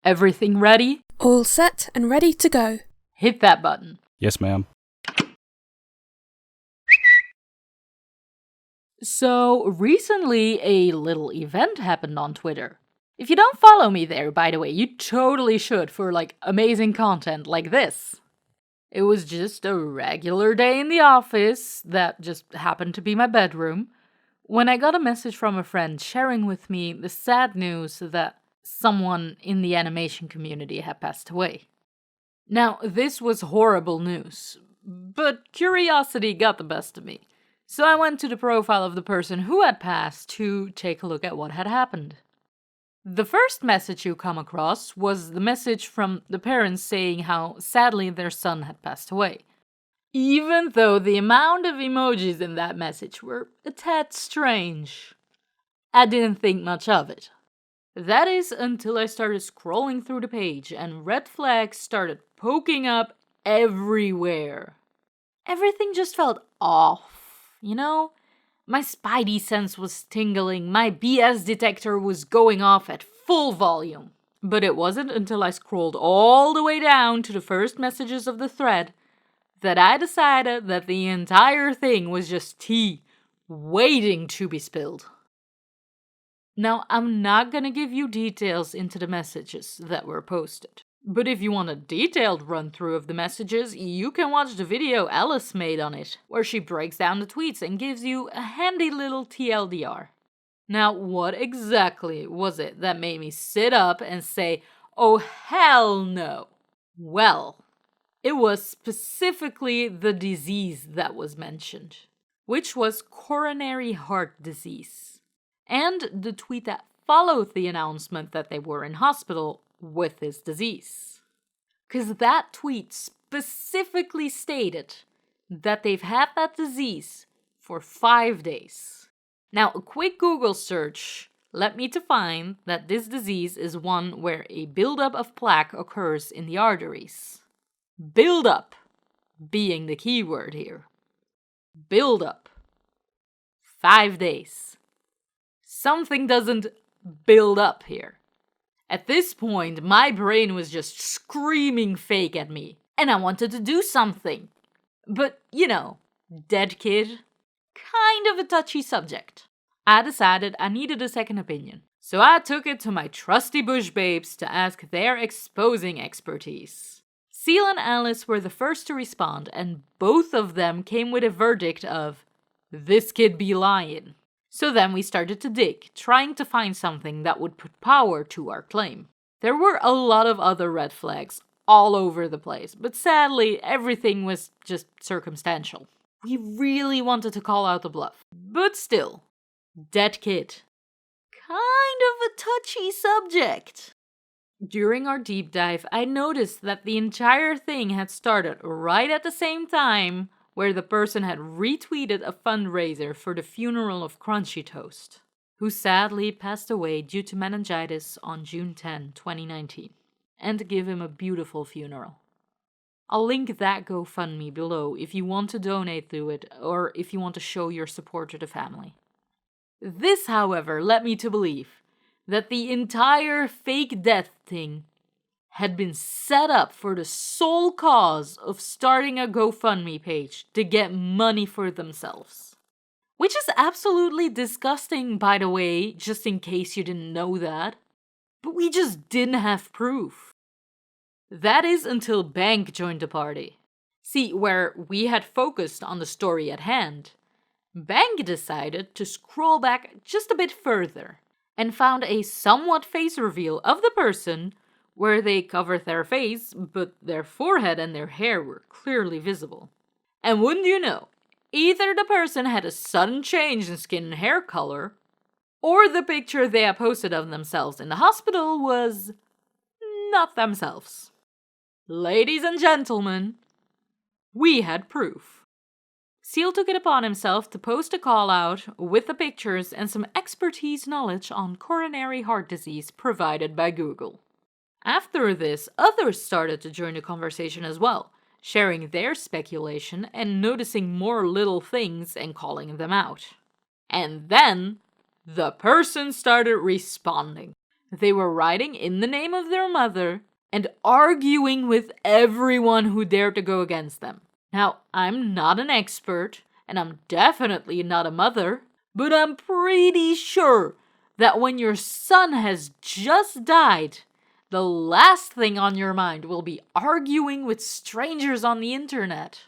Everything ready? All set and ready to go. Hit that button. Yes, ma'am. So, recently a little event happened on Twitter. If you don't follow me there, by the way, you totally should for amazing content like this. It was just a regular day in the office that just happened to be my bedroom when I got a message from a friend sharing with me the sad news that someone in the animation community had passed away. Now, this was horrible news, but curiosity got the best of me. So I went to the profile of the person who had passed to take a look at what had happened. The first message you come across was the message from the parents saying how sadly their son had passed away. Even though the amount of emojis in that message were a tad strange, I didn't think much of it. That is until I started scrolling through the page and red flags started poking up everywhere. Everything just felt off, you know? My spidey sense was tingling, my BS detector was going off at full volume. But it wasn't until I scrolled all the way down to the first messages of the thread that I decided that the entire thing was just tea waiting to be spilled. Now, I'm not gonna give you details into the messages that were posted. But if you want a detailed run-through of the messages, you can watch the video Alice made on it, where she breaks down the tweets and gives you a handy little TLDR. Now, what exactly was it that made me sit up and say, oh hell no? Well, it was specifically the disease that was mentioned, which was coronary heart disease. And the tweet that followed the announcement that they were in hospital with this disease. Because that tweet specifically stated that they've had that disease for 5 days. Now, a quick Google search led me to find that this disease is one where a buildup of plaque occurs in the arteries. Buildup being the key word here. Buildup. 5 days. Something doesn't build up here. At this point, my brain was just screaming fake at me, and I wanted to do something. But, dead kid, kind of a touchy subject. I decided I needed a second opinion, so I took it to my trusty bush babes to ask their exposing expertise. Seal and Alice were the first to respond, and both of them came with a verdict of, this kid be lying. So then we started to dig, trying to find something that would put power to our claim. There were a lot of other red flags all over the place, but sadly everything was just circumstantial. We really wanted to call out the bluff, but still, dead kid. Kind of a touchy subject. During our deep dive, I noticed that the entire thing had started right at the same time where the person had retweeted a fundraiser for the funeral of CrunchyToast, who sadly passed away due to meningitis on June 10, 2019, and give him a beautiful funeral. I'll link that GoFundMe below if you want to donate through it or if you want to show your support to the family. This, however, led me to believe that the entire fake death thing had been set up for the sole cause of starting a GoFundMe page to get money for themselves. Which is absolutely disgusting, by the way, just in case you didn't know that. But we just didn't have proof. That is until Bank joined the party. See, where we had focused on the story at hand, Bank decided to scroll back just a bit further and found a somewhat face reveal of the person where they covered their face, but their forehead and their hair were clearly visible. And wouldn't you know, either the person had a sudden change in skin and hair color, or the picture they had posted of themselves in the hospital was not themselves. Ladies and gentlemen, we had proof. Seal took it upon himself to post a call-out with the pictures and some expertise knowledge on coronary heart disease provided by Google. After this, others started to join the conversation as well, sharing their speculation and noticing more little things and calling them out. And then, the person started responding. They were writing in the name of their mother and arguing with everyone who dared to go against them. Now, I'm not an expert, and I'm definitely not a mother, but I'm pretty sure that when your son has just died, the last thing on your mind will be arguing with strangers on the internet.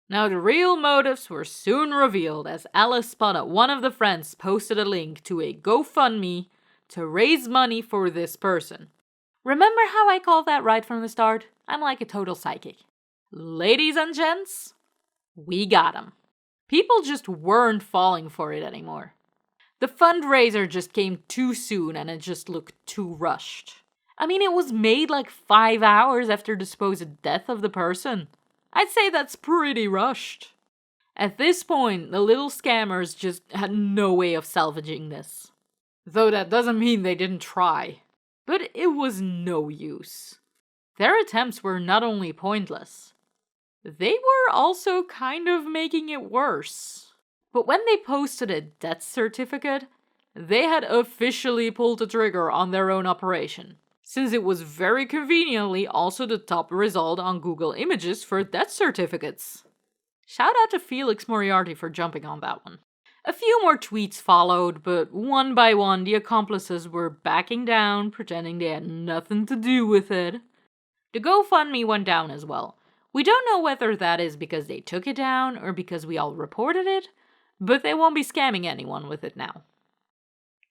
Now, the real motives were soon revealed as Alice spotted one of the friends posted a link to a GoFundMe to raise money for this person. Remember how I called that right from the start? I'm like a total psychic. Ladies and gents, we got him. People just weren't falling for it anymore. The fundraiser just came too soon and it just looked too rushed. I mean, it was made like 5 hours after the supposed death of the person. I'd say that's pretty rushed. At this point, the little scammers just had no way of salvaging this. Though that doesn't mean they didn't try. But it was no use. Their attempts were not only pointless, they were also kind of making it worse. But when they posted a death certificate, they had officially pulled the trigger on their own operation, since it was very conveniently also the top result on Google Images for death certificates. Shout out to Felix Moriarty for jumping on that one. A few more tweets followed, but one by one the accomplices were backing down, pretending they had nothing to do with it. The GoFundMe went down as well. We don't know whether that is because they took it down or because we all reported it, but they won't be scamming anyone with it now.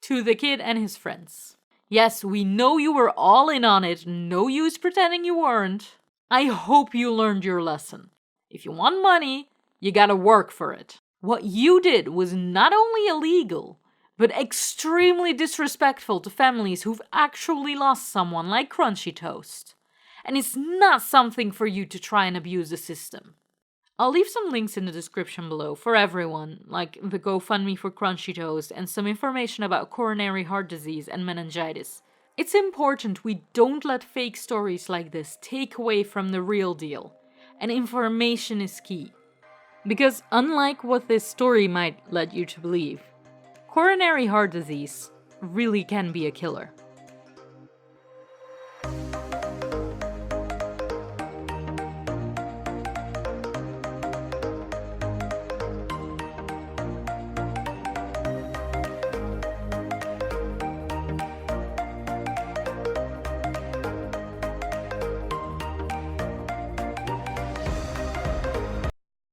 To the kid and his friends. Yes, we know you were all in on it, no use pretending you weren't. I hope you learned your lesson. If you want money, you gotta work for it. What you did was not only illegal, but extremely disrespectful to families who've actually lost someone like CrunchyToast. And it's not something for you to try and abuse the system. I'll leave some links in the description below for everyone, like the GoFundMe for CrunchyToast and some information about coronary heart disease and meningitis. It's important we don't let fake stories like this take away from the real deal, and information is key. Because unlike what this story might lead you to believe, coronary heart disease really can be a killer.